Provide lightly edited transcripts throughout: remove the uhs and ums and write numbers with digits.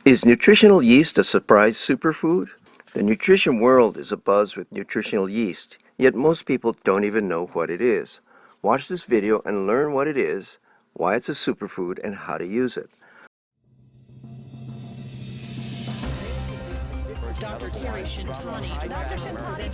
Is nutritional yeast a surprise superfood? The nutrition world is abuzz with nutritional yeast, yet most people don't even know what it is. Watch this video and learn what it is, why it's a superfood, and how to use it. Dr. Terry Shintani. Dr. Shintani.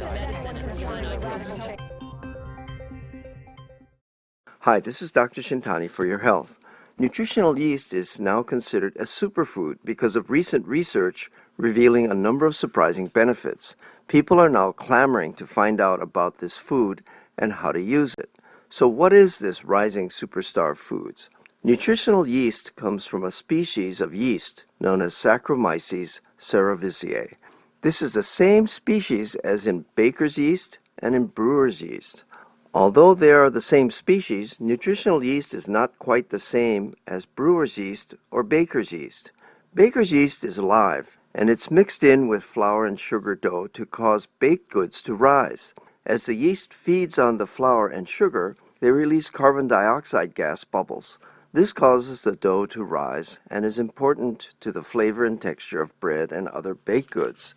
Hi, this is Dr. Shintani for your health. Nutritional yeast is now considered a superfood because of recent research revealing a number of surprising benefits. People are now clamoring to find out about this food and how to use it. So what is this rising superstar of foods? Nutritional yeast comes from a species of yeast known as Saccharomyces cerevisiae. This is the same species as in baker's yeast and in brewer's yeast. Although they are the same species, nutritional yeast is not quite the same as brewer's yeast or baker's yeast. Baker's yeast is live, and it's mixed in with flour and sugar dough to cause baked goods to rise. As the yeast feeds on the flour and sugar, they release carbon dioxide gas bubbles. This causes the dough to rise and is important to the flavor and texture of bread and other baked goods.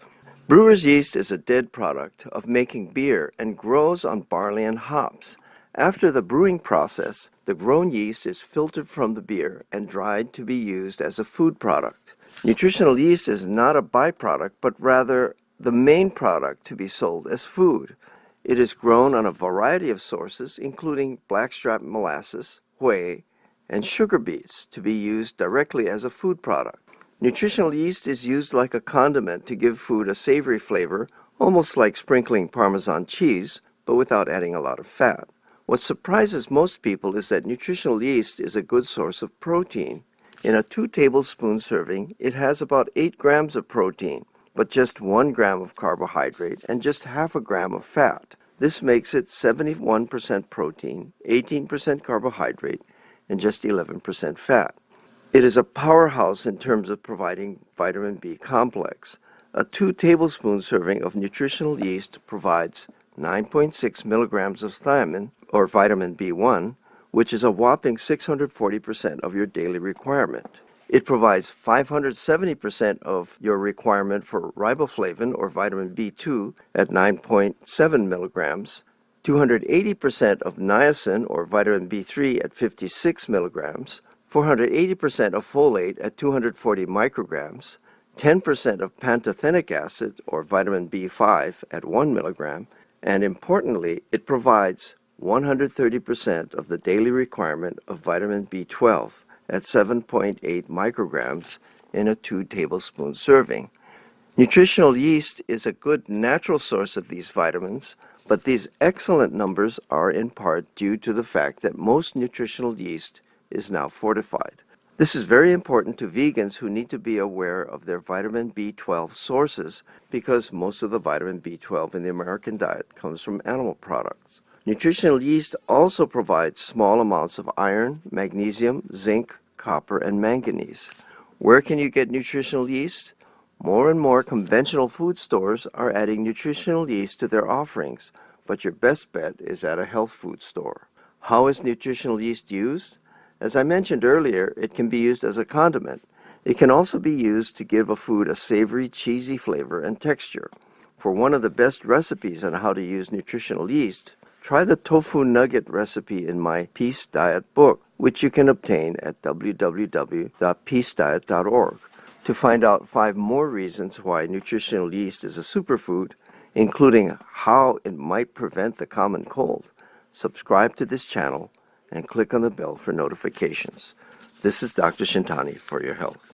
Brewer's yeast is a dead product of making beer and grows on barley and hops. After the brewing process, the grown yeast is filtered from the beer and dried to be used as a food product. Nutritional yeast is not a byproduct, but rather the main product to be sold as food. It is grown on a variety of sources, including blackstrap molasses, whey, and sugar beets to be used directly as a food product. Nutritional yeast is used like a condiment to give food a savory flavor, almost like sprinkling Parmesan cheese, but without adding a lot of fat. What surprises most people is that nutritional yeast is a good source of protein. In a 2-tablespoon serving, it has about 8 grams of protein, but just 1 gram of carbohydrate and just half a gram of fat. This makes it 71% protein, 18% carbohydrate, and just 11% fat. It is a powerhouse in terms of providing vitamin B complex. A 2-tablespoon serving of nutritional yeast provides 9.6 milligrams of thiamine, or vitamin B1, which is a whopping 640% of your daily requirement. It provides 570% of your requirement for riboflavin, or vitamin B2, at 9.7 milligrams, 280% of niacin, or vitamin B3, at 56 milligrams, 480% of folate at 240 micrograms, 10% of pantothenic acid, or vitamin B5, at 1 milligram, and importantly, it provides 130% of the daily requirement of vitamin B12 at 7.8 micrograms in a 2-tablespoon serving. Nutritional yeast is a good natural source of these vitamins, but these excellent numbers are in part due to the fact that most nutritional yeast is now fortified. This is very important to vegans who need to be aware of their vitamin B12 sources because most of the vitamin B12 in the American diet comes from animal products. Nutritional yeast also provides small amounts of iron, magnesium, zinc, copper, and manganese. Where can you get nutritional yeast? More and more conventional food stores are adding nutritional yeast to their offerings, but your best bet is at a health food store. How is nutritional yeast used? As I mentioned earlier, it can be used as a condiment. It can also be used to give a food a savory, cheesy flavor and texture. For one of the best recipes on how to use nutritional yeast, try the tofu nugget recipe in my Peace Diet book, which you can obtain at www.peacediet.org. To find out 5 more reasons why nutritional yeast is a superfood, including how it might prevent the common cold, subscribe to this channel and click on the bell for notifications. This is Dr. Shintani for your health.